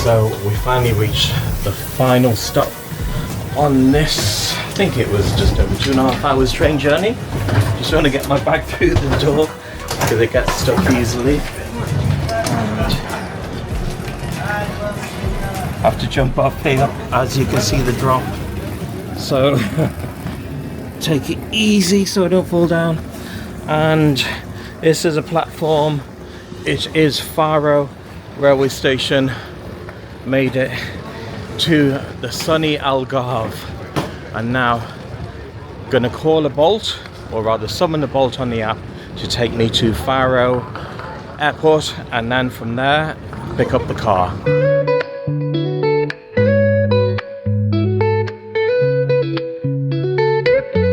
So we finally reached the final stop on this. I think it was just over 2.5 hours train journey. Just trying to get my bag through the door because it gets stuck easily. And have to jump off here, as you can see the drop. So take it easy so I don't fall down. And this is a platform. It is Faro railway station. Made it to the sunny Algarve, and now gonna call a Bolt, or rather summon a Bolt on the app to take me to Faro airport, and then from there pick up the car.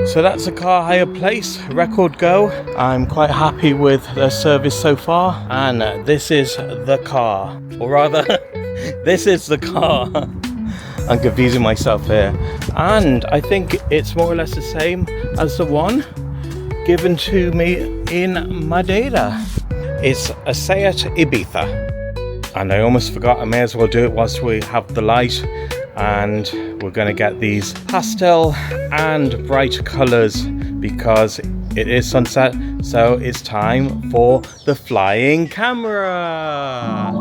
So that's a car hire place, Record Go. I'm quite happy with their service so far, and this is the car, or rather this is the car. I'm confusing myself here, and I think it's more or less the same as the one given to me in Madeira. It's a Seat Ibiza, and I almost forgot, I may as well do it whilst we have the light. And we're going to get these pastel and bright colors because it is sunset, so it's time for the flying camera.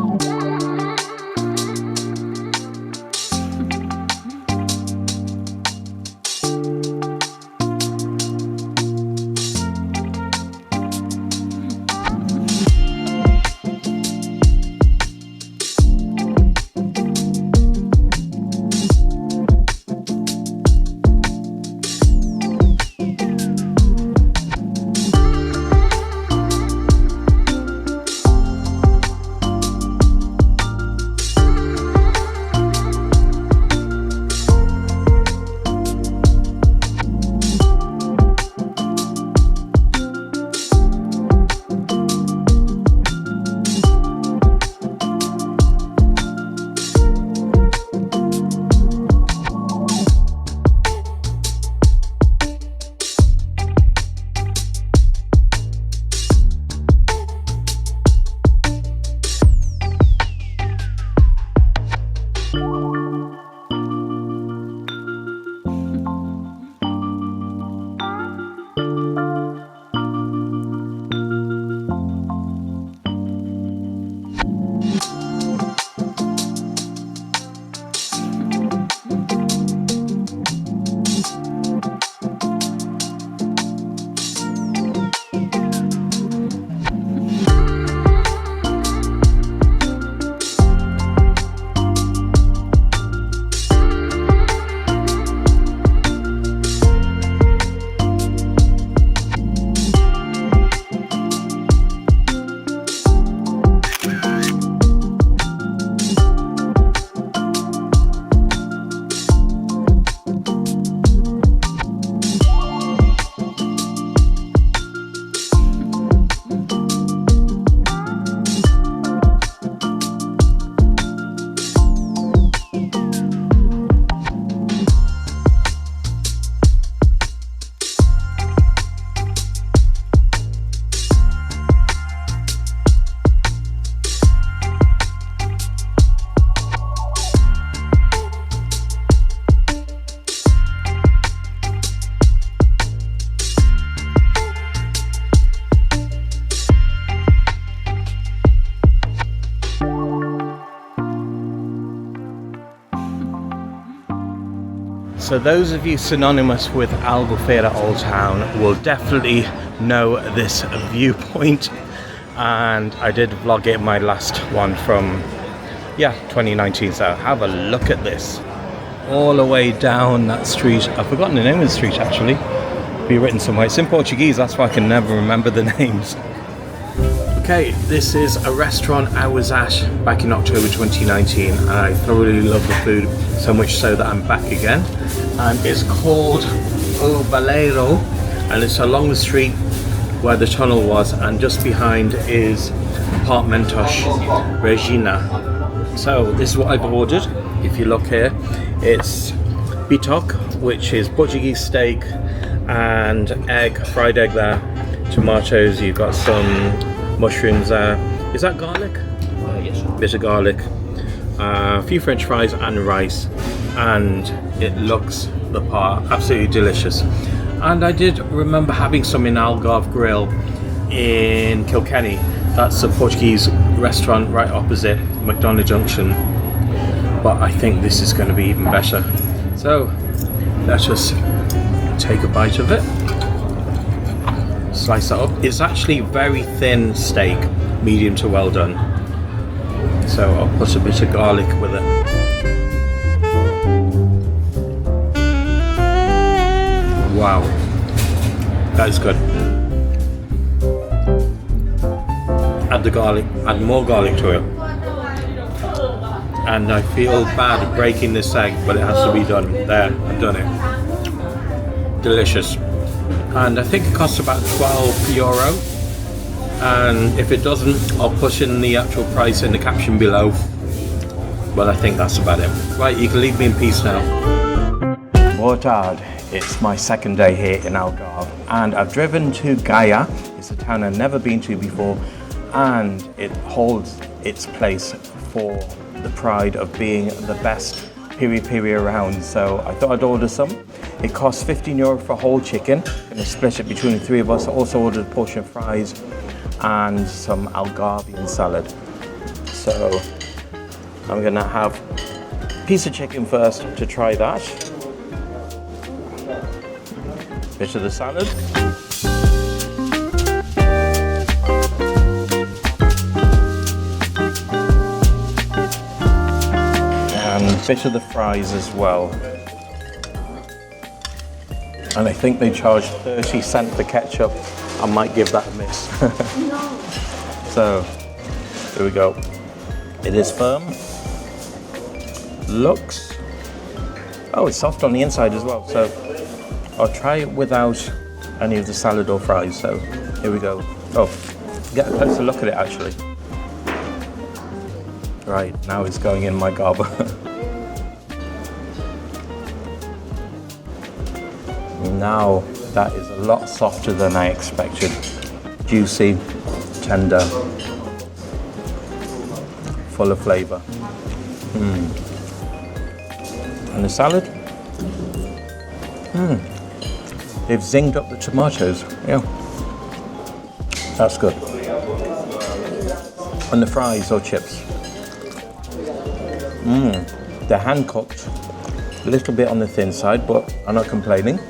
So those of you synonymous with Albufeira Old Town will definitely know this viewpoint, and I did vlog it in my last one from 2019, so have a look at this all the way down that street. I've forgotten the name of the street actually, it'll be written somewhere. It's in Portuguese, that's why I can never remember the names. Okay, this is a restaurant I was at back in October 2019, and I thoroughly love the food, so much so that I'm back again. And it's called O Veleiro, and it's along the street where the tunnel was, and just behind is Apartamentos Regina. So this is what I've ordered. If you look here, it's bitok, which is Portuguese steak and egg, fried egg there, tomatoes, you've got some mushrooms there. Is that garlic? Yes. Bit of garlic. a few French fries and rice, and it looks the part. Absolutely delicious. And I did remember having some in Algarve Grill in Kilkenny. That's a Portuguese restaurant right opposite McDonagh Junction. But I think this is going to be even better. So let's just take a bite of it. Slice that up. It's actually very thin steak, medium to well done. So I'll put a bit of garlic with it. Wow, that is good. Add the garlic, add more garlic to it. And I feel bad breaking this egg, but it has to be done. There, I've done it. Delicious. And I think it costs about €12. And if it doesn't, I'll put in the actual price in the caption below. But I think that's about it. Right, you can leave me in peace now. Boa tarde. It's my second day here in Algarve, and I've driven to Guia. It's a town I've never been to before, and it holds its place for the pride of being the best Piri Piri around. So I thought I'd order some. It costs €15 for a whole chicken. I'm gonna split it between the three of us. I also ordered a portion of fries and some Algarvian salad. So I'm gonna have a piece of chicken first to try that. Bit of the salad. And a bit of the fries as well. And I think they charge 30 cents for ketchup. I might give that a miss. So, here we go. It is firm. Looks. Oh, it's soft on the inside as well. So, I'll try it without any of the salad or fries. So, here we go. Oh, get a closer look at it actually. Right, now it's going in my gob. Now that is a lot softer than I expected. Juicy, tender, full of flavour. And the salad? They've zinged up the tomatoes. Yeah, that's good. And the fries or chips. They're hand cooked. A little bit on the thin side, but I'm not complaining.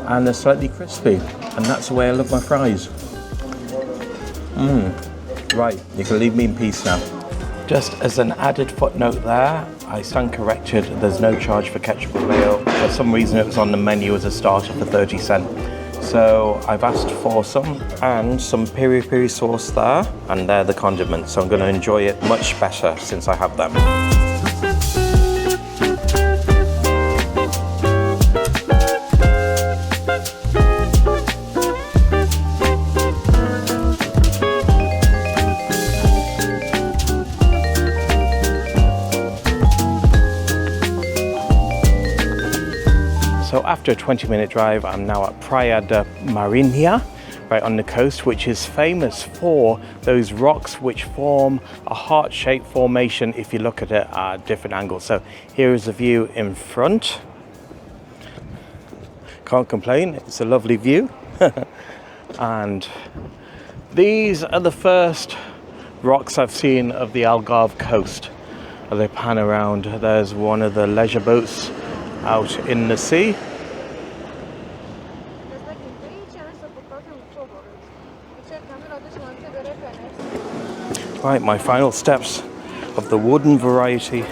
And they're slightly crispy, and that's the way I love my fries. Right, you can leave me in peace now. Just as an added footnote there, I stand corrected, there's no charge for ketchup or mayo. For some reason it was on the menu as a starter for 30 cents. So I've asked for some, and some piri piri sauce there, and they're the condiments. So I'm going to enjoy it much better since I have them. So after a 20-minute drive, I'm now at Praia da Marinha, right on the coast, which is famous for those rocks which form a heart-shaped formation if you look at it at different angles. So here is the view in front. Can't complain, it's a lovely view. And these are the first rocks I've seen of the Algarve coast. As they pan around, there's one of the leisure boats out in the sea. Right, my final steps of the wooden variety.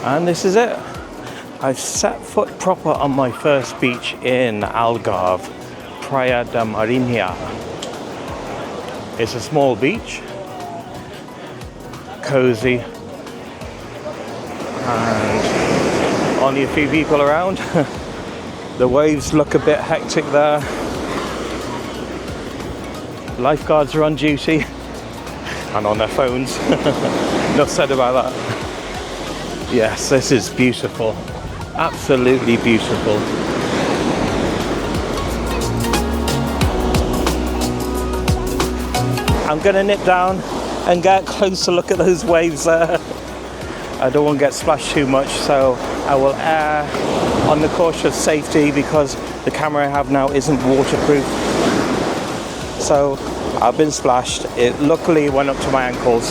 And this is it. I've set foot proper on my first beach in Algarve, Praia da Marinha. It's a small beach, cozy, and only a few people around. The waves look a bit hectic there. Lifeguards are on duty and on their phones. Enough said about that. Yes, this is beautiful. Absolutely beautiful. I'm gonna nip down, and get a closer look at those waves there. I don't want to get splashed too much, so I will err on the caution of safety because the camera I have now isn't waterproof. So I've been splashed. It luckily went up to my ankles,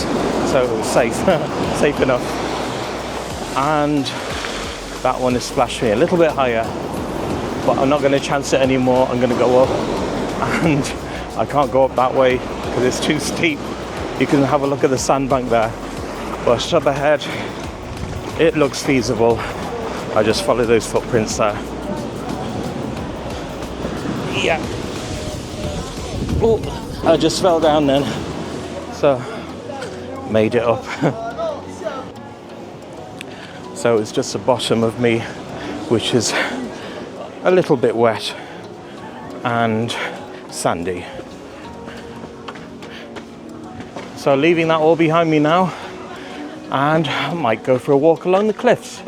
so it was safe, safe enough. And that one has splashed me a little bit higher, but I'm not going to chance it anymore. I'm going to go up, and I can't go up that way because it's too steep. You can have a look at the sandbank there, but up ahead it looks feasible. I just follow those footprints there. Yeah. Oh, I just fell down then, so made it up. So it's just the bottom of me, which is a little bit wet and sandy. So leaving that all behind me now, and I might go for a walk along the cliffs.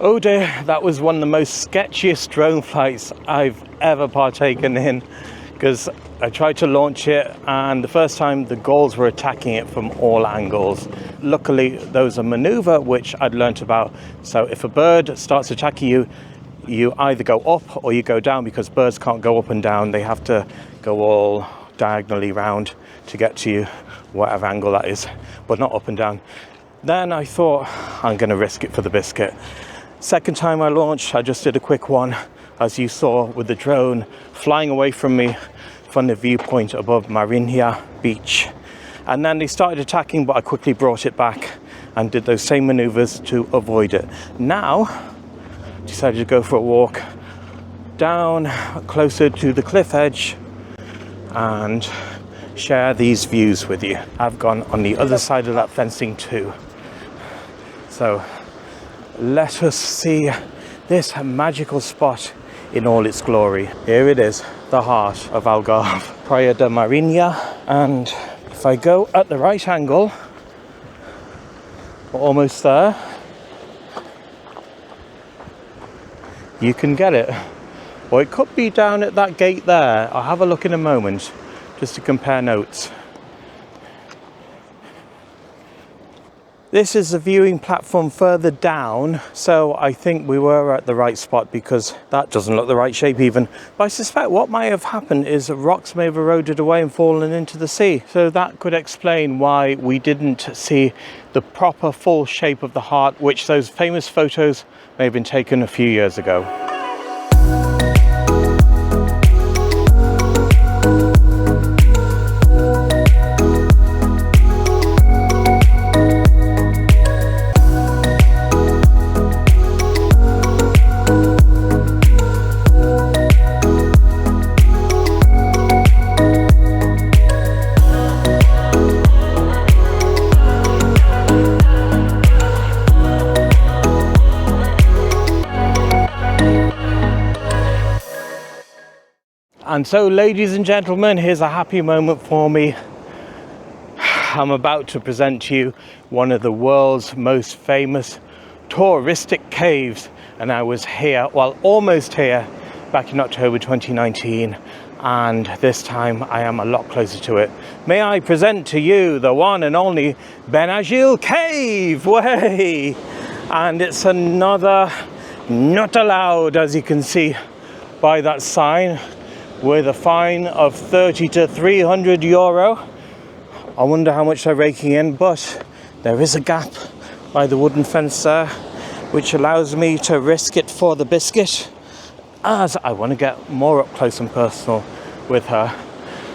Oh dear, that was one of the most sketchiest drone flights I've ever partaken in, because I tried to launch it and the first time the gulls were attacking it from all angles. Luckily there was a maneuver which I'd learnt about, so if a bird starts attacking you, you either go up or you go down, because birds can't go up and down, they have to go all diagonally round to get to you, whatever angle that is, but not up and down. Then I thought, I'm going to risk it for the biscuit. Second time I launched, I just did a quick one, as you saw, with the drone flying away from me from the viewpoint above Marinha beach. And then they started attacking, but I quickly brought it back and did those same maneuvers to avoid it. Now, decided to go for a walk down closer to the cliff edge and share these views with you. I've gone on the other side of that fencing too. So let us see this magical spot in all its glory. Here it is, the heart of Algarve, Praia da Marinha. And if I go at the right angle, we're almost there, you can get it. Or it could be down at that gate there. I'll have a look in a moment just to compare notes. This is the viewing platform further down, so I think we were at the right spot, because that doesn't look the right shape even. But I suspect what might have happened is rocks may have eroded away and fallen into the sea. So that could explain why we didn't see the proper full shape of the heart, which those famous photos may have been taken a few years ago. And so, ladies and gentlemen, here's a happy moment for me. I'm about to present to you one of the world's most famous touristic caves. And I was here, well, almost here, back in October 2019. And this time I am a lot closer to it. May I present to you the one and only Benagil Cave. Way! And it's another not allowed, as you can see by that sign, with a fine of 30 to 300 euro. I wonder how much they're raking in, but there is a gap by the wooden fence there, which allows me to risk it for the biscuit, as I want to get more up close and personal with her.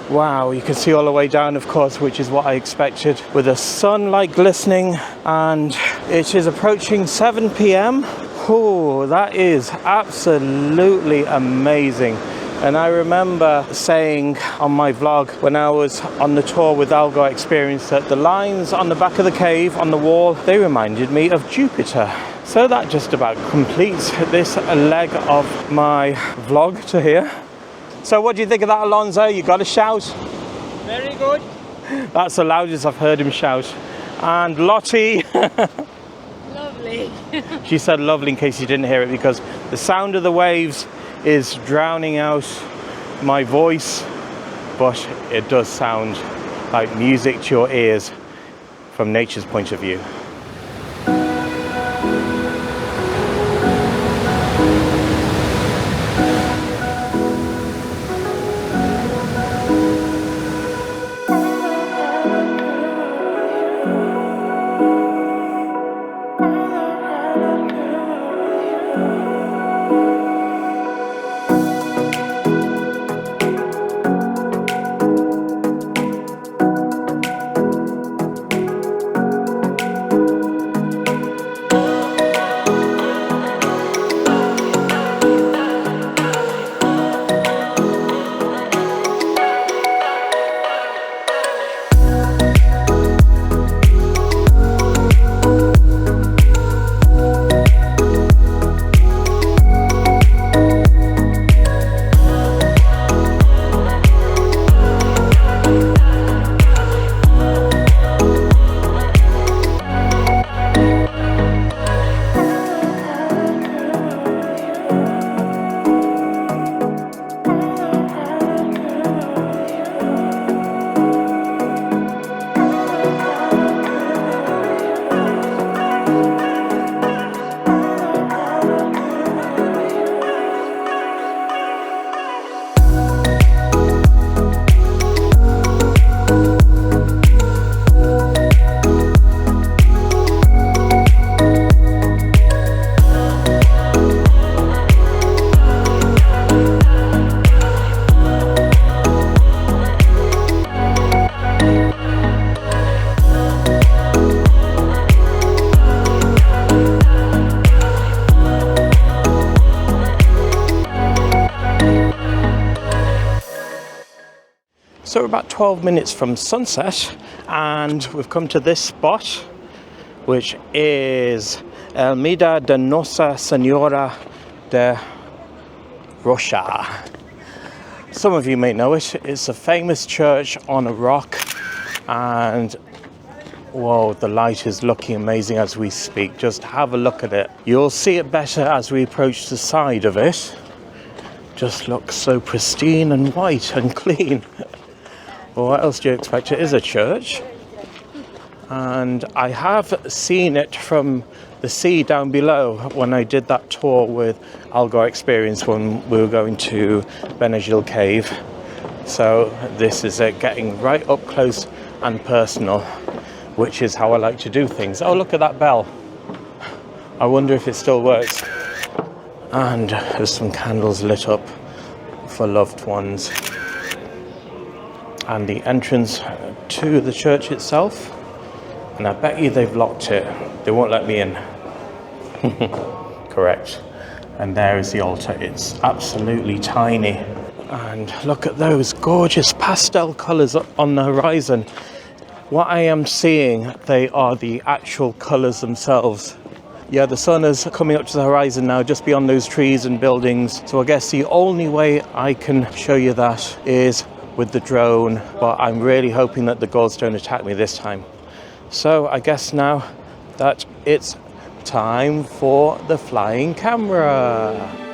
Wow, you can see all the way down, of course, which is what I expected, with the sunlight glistening, and it is approaching 7 p.m. Oh, that is absolutely amazing. And I remember saying on my vlog when I was on the tour with Algar Experience that the lines on the back of the cave on the wall, they reminded me of Jupiter. So that just about completes this leg of my vlog to here. So what do you think of that, Alonso? You got a shout? Very good. That's the loudest I've heard him shout. And Lottie. Lovely. She said lovely in case you didn't hear it, because the sound of the waves is drowning out my voice, but it does sound like music to your ears from nature's point of view. So we're about 12 minutes from sunset, and we've come to this spot, which is Ermida de Nossa Senhora de Rocha. Some of you may know it. It's a famous church on a rock, and whoa, the light is looking amazing as we speak. Just have a look at it. You'll see it better as we approach the side of it. Just looks so pristine and white and clean. Well, what else do you expect? It is a church, and I have seen it from the sea down below when I did that tour with Algar Experience when we were going to Benagil Cave. So this is it, getting right up close and personal, which is how I like to do things. Oh, look at that bell. I wonder if it still works. And there's some candles lit up for loved ones. And the entrance to the church itself. And I bet you they've locked it. They won't let me in. Correct. And there is the altar. It's absolutely tiny. And look at those gorgeous pastel colours on the horizon. What I am seeing, they are the actual colours themselves. Yeah, the sun is coming up to the horizon now, just beyond those trees and buildings. So I guess the only way I can show you that is with the drone, but I'm really hoping that the gulls don't attack me this time. So I guess now that it's time for the flying camera.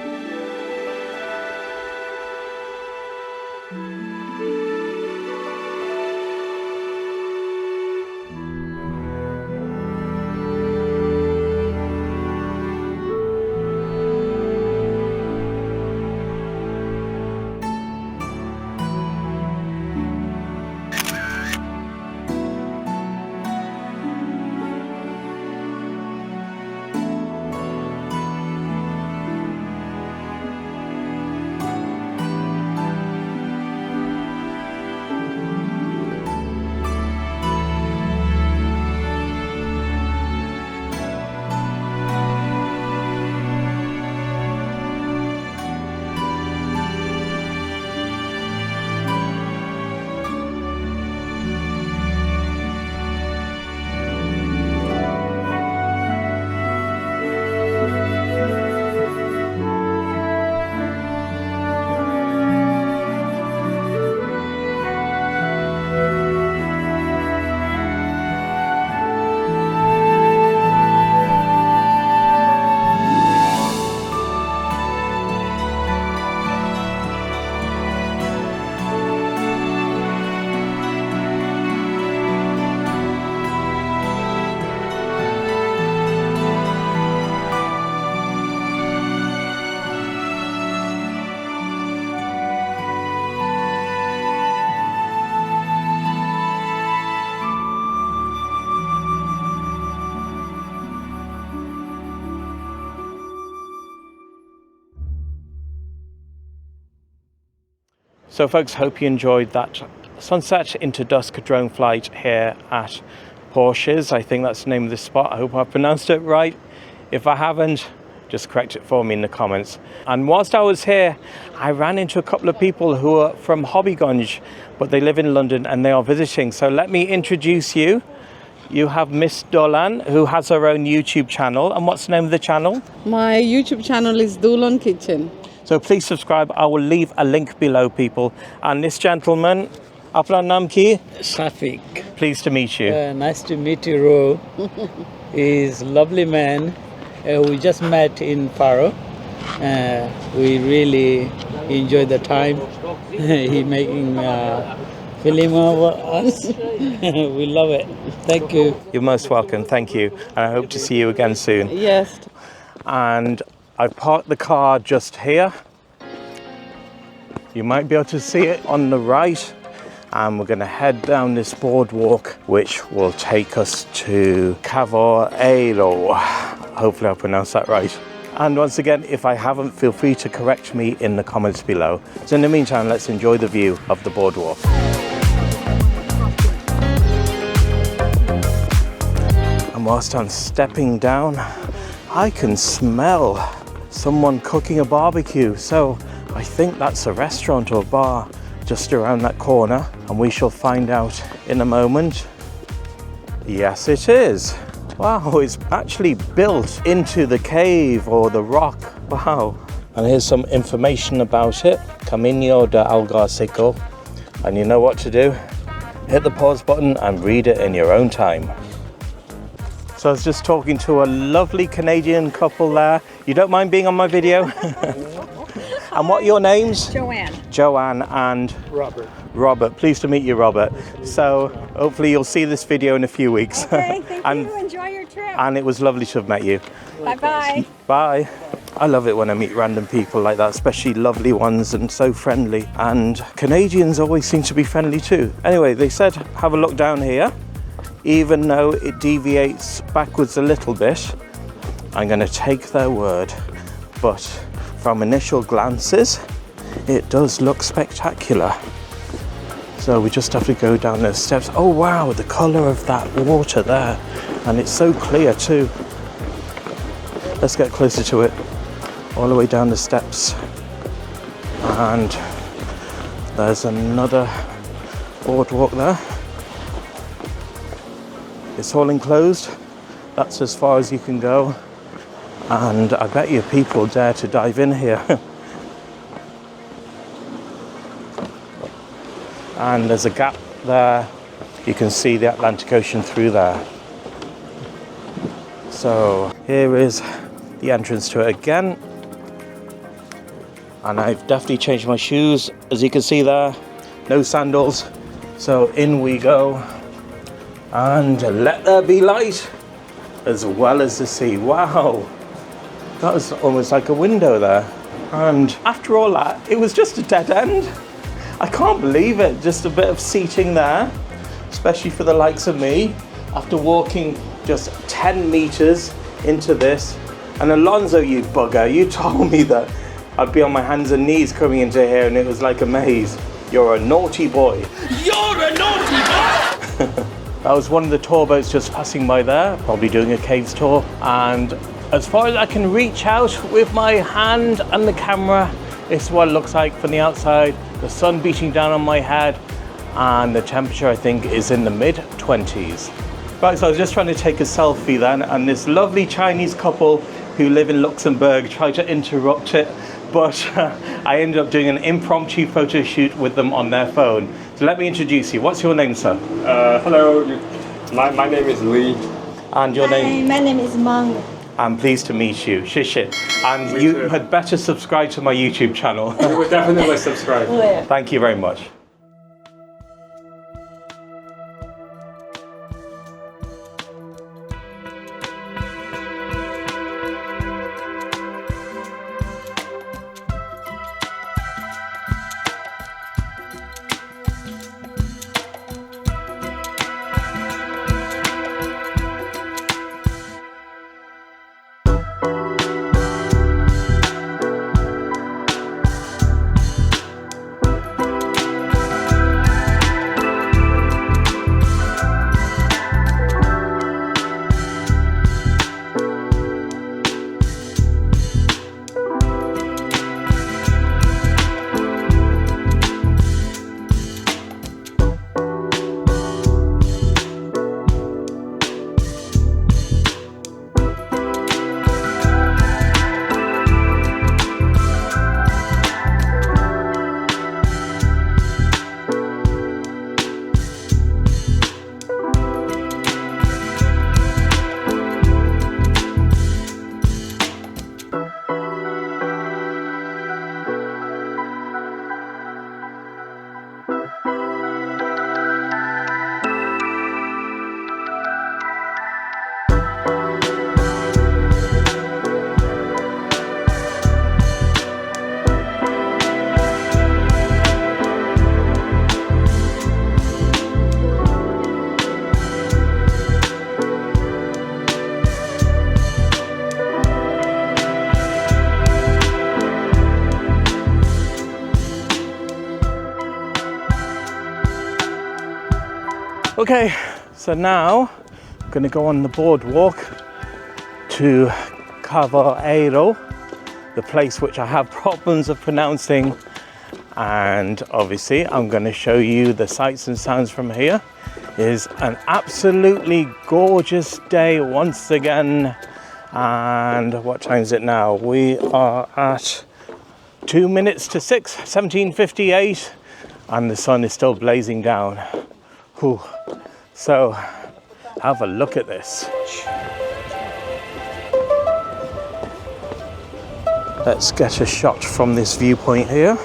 So folks, hope you enjoyed that sunset into dusk drone flight here at Porsche's. I think that's the name of this spot. I hope I pronounced it right. If I haven't, just correct it for me in the comments. And whilst I was here, I ran into a couple of people who are from Hobbygunge, but they live in London and they are visiting. So let me introduce you. You have Miss Dolan, who has her own YouTube channel. And what's the name of the channel? My YouTube channel is Dolan Kitchen. So please subscribe. I will leave a link below, people. And this gentleman, Apna Naam Ki? Safik. Pleased to meet you. Nice to meet you, Ro. He's a lovely man. We just met in Faro. We really enjoyed the time. He making film of us. We love it. Thank you. You're most welcome. Thank you. And I hope to see you again soon. Yes. And I've parked the car just here. You might be able to see it on the right. And we're going to head down this boardwalk, which will take us to Carvoeiro. Hopefully I pronounced that right. And once again, if I haven't, feel free to correct me in the comments below. So in the meantime, let's enjoy the view of the boardwalk. And whilst I'm stepping down, I can smell someone cooking a barbecue. So I think that's a restaurant or bar just around that corner, and we shall find out in a moment. Yes, it is. Wow, it's actually built into the cave or the rock. Wow. And here's some information about it. Caminho de Algar Seco. And you know what to do. Hit the pause button and read it in your own time. So I was just talking to a lovely Canadian couple there. You don't mind being on my video? And what are your names? Joanne. Joanne and Robert. Robert. Pleased to meet you, Robert. So hopefully you'll see this video in a few weeks. Okay, thank and, you. Enjoy your trip. And it was lovely to have met you. Bye-bye. Bye. I love it when I meet random people like that, especially lovely ones and so friendly. And Canadians always seem to be friendly too. Anyway, they said have a look down here. Even though it deviates backwards a little bit, I'm going to take their word. But from initial glances, it does look spectacular. So we just have to go down those steps. Oh wow, the colour of that water there. And it's so clear too. Let's get closer to it. All the way down the steps. And there's another boardwalk there. It's all enclosed. That's as far as you can go. And I bet you people dare to dive in here. And there's a gap there. You can see the Atlantic Ocean through there. So here is the entrance to it again. And I've definitely changed my shoes. As you can see there, no sandals. So in we go. And let there be light as well as the sea. Wow. That was almost like a window there. And after all that, it was just a dead end. I can't believe it. Just a bit of seating there, especially for the likes of me, after walking just 10 meters into this. And Alonso, you bugger, you told me that I'd be on my hands and knees coming into here and it was like a maze. You're a naughty boy. You're a naughty boy! That was one of the tour boats just passing by there, probably doing a caves tour. And as far as I can reach out with my hand and the camera, this is what it looks like from the outside. The sun beating down on my head, and the temperature I think is in the mid-20s. Right, so I was just trying to take a selfie then, and this lovely Chinese couple who live in Luxembourg tried to interrupt it, but I ended up doing an impromptu photo shoot with them on their phone. So let me introduce you. What's your name, sir? Hello, my name is Lee. And your name? My name is Mang. I'm pleased to meet you. Shishit. And you had better subscribe to my YouTube channel. We will definitely subscribe. Thank you very much. Okay, so now I'm gonna go on the boardwalk to Carvoeiro, the place which I have problems of pronouncing, and obviously I'm going to show you the sights and sounds from here. It is an absolutely gorgeous day once again, and what time is it now? We are at 2 minutes to 6, 17:58, and the sun is still blazing down. Whew. So have a look at this. Let's get a shot from this viewpoint here.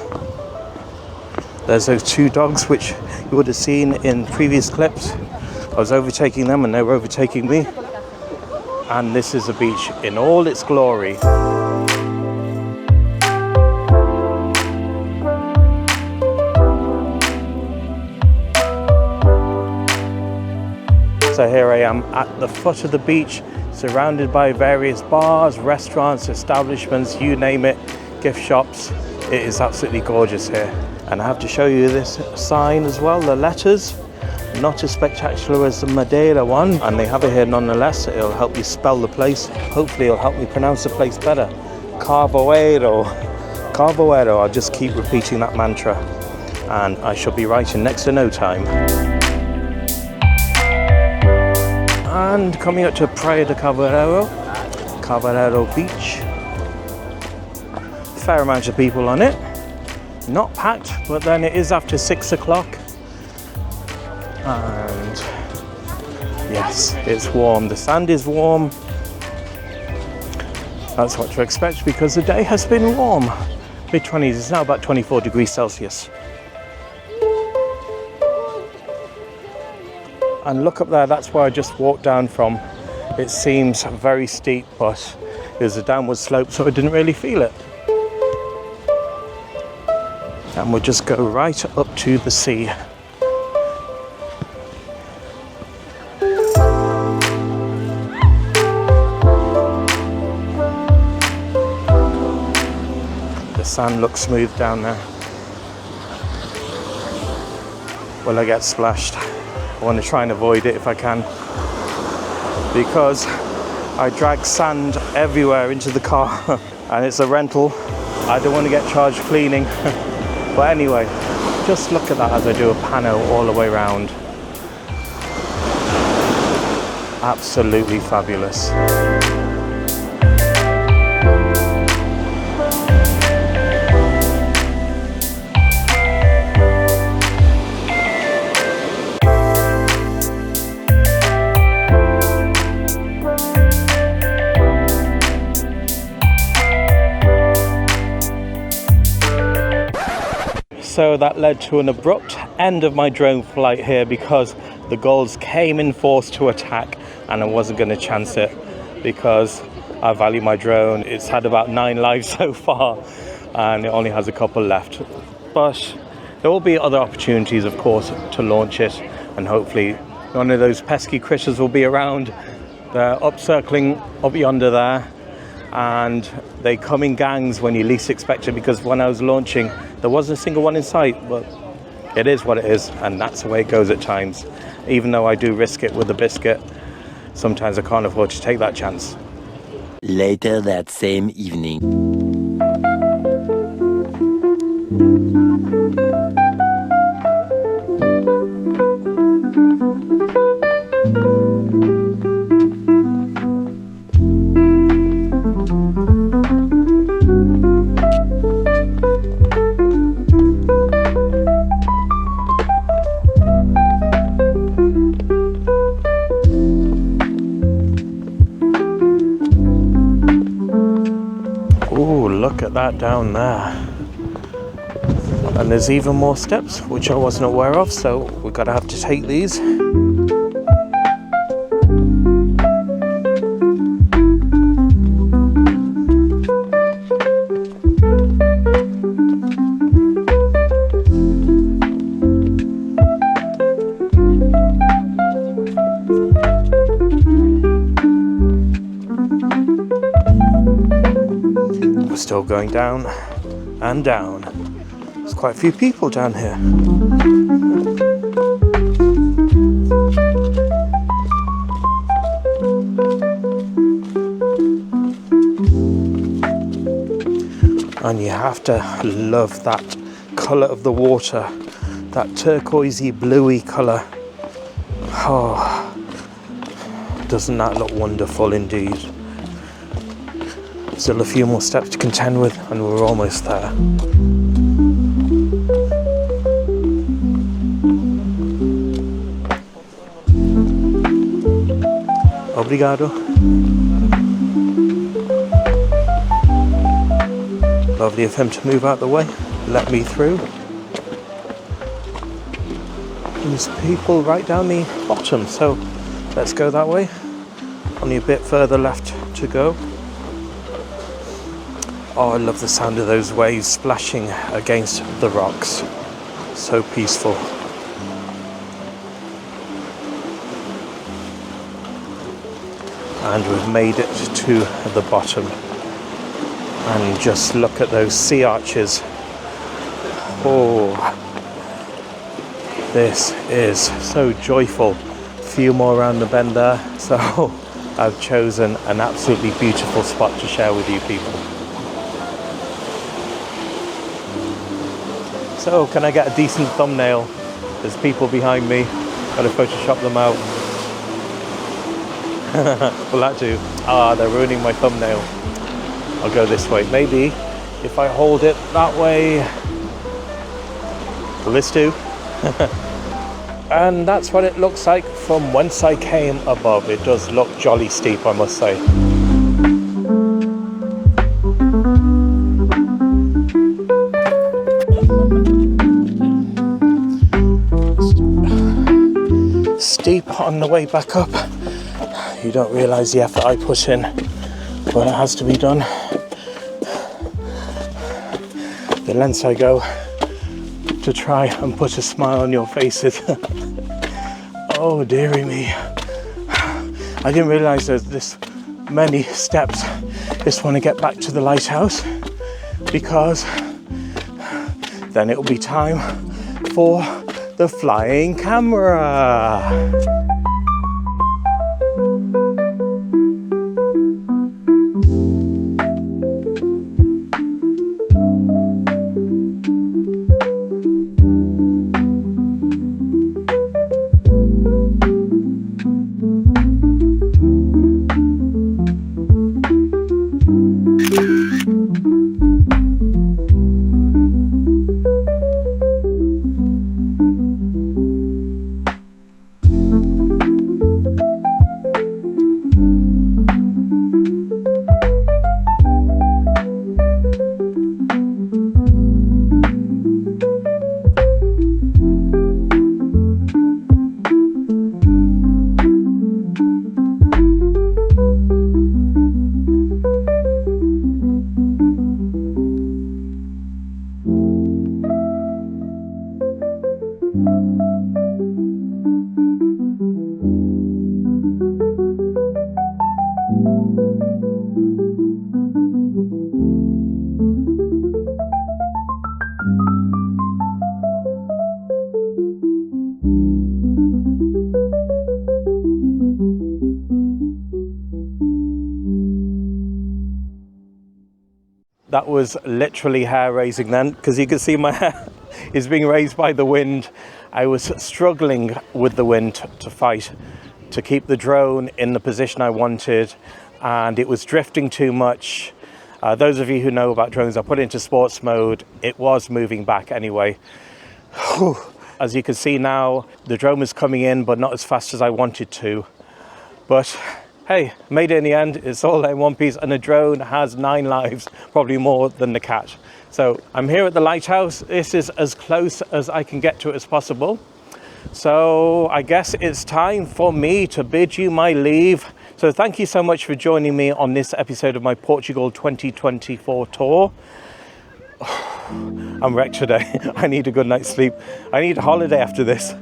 There's those two dogs which you would have seen in previous clips. I was overtaking them and they were overtaking me. And this is the beach in all its glory. So here I am at the foot of the beach, surrounded by various bars, restaurants, establishments, you name it, gift shops. It is absolutely gorgeous here. And I have to show you this sign as well, the letters. Not as spectacular as the Madeira one, and they have it here nonetheless. It'll help you spell the place. Hopefully it'll help me pronounce the place better. Carvoeiro. Carvoeiro, I'll just keep repeating that mantra and I shall be right in next to no time. And coming up to Praia da Carvoeiro Beach. Fair amount of people on it. Not packed, but then it is after 6 o'clock. And yes, it's warm. The sand is warm. That's what to expect because the day has been warm. Mid-20s, it's now about 24 degrees Celsius. And look up there, that's where I just walked down from. It seems very steep, but there's a downward slope, so I didn't really feel it. And we'll just go right up to the sea. The sand looks smooth down there. Will I get splashed? I want to try and avoid it if I can, because I drag sand everywhere into the car and it's a rental. I don't want to get charged cleaning. But anyway, just look at that as I do a pano all the way around. Absolutely fabulous. So that led to an abrupt end of my drone flight here because the gulls came in force to attack and I wasn't going to chance it because I value my drone. It's had about 9 lives so far and it only has a couple left. But there will be other opportunities, of course, to launch it, and hopefully none of those pesky critters will be around. They're up circling up yonder there, and they come in gangs when you least expect it, because when I was launching there wasn't a single one in sight. But it is what it is, and that's the way it goes at times. Even though I do risk it with a biscuit, sometimes I can't afford to take that chance. Later that same evening. Look at that down there, and there's even more steps which I wasn't aware of, so we're gonna have to take these. Still going down and down. There's quite a few people down here. And you have to love that colour of the water, that turquoisey bluey colour. Oh, doesn't that look wonderful indeed? Still a few more steps to contend with and we're almost there. Obrigado. Lovely of him to move out the way, let me through. There's people right down the bottom, so let's go that way. Only a bit further left to go. Oh, I love the sound of those waves splashing against the rocks. So peaceful. And we've made it to the bottom. And just look at those sea arches. Oh, this is so joyful. A few more around the bend there. So I've chosen an absolutely beautiful spot to share with you people. So can I get a decent thumbnail? There's people behind me. Got to Photoshop them out. Will that do? Ah, they're ruining my thumbnail. I'll go this way. Maybe if I hold it that way. Will this do? And that's what it looks like from whence I came above. It does look jolly steep, I must say. Steep on the way back up. You don't realise the effort I put in, but it has to be done. The lengths I go to try and put a smile on your faces. Oh dearie me. I didn't realise there's this many steps. Just want to get back to the lighthouse because then it will be time for the flying camera. That was literally hair raising then, because you can see my hair is being raised by the wind. I was struggling with the wind to fight, to keep the drone in the position I wanted, and it was drifting too much. Those of you who know about drones, I put it into sports mode. It was moving back anyway. Whew. As you can see now, the drone is coming in, but not as fast as I wanted to. But hey, made it in the end. It's all in one piece, and the drone has 9 lives, probably more than the cat. So I'm here at the lighthouse. This is as close as I can get to it as possible. So I guess it's time for me to bid you my leave. So thank you so much for joining me on this episode of my Portugal 2024 tour. I'm wrecked today. I need a good night's sleep. I need a holiday after this.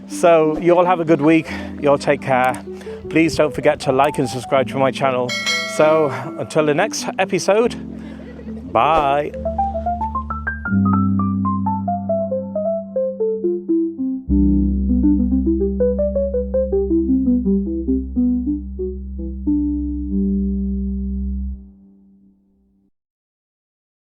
So you all have a good week. You all take care. Please don't forget to like and subscribe to my channel. So until the next episode, bye.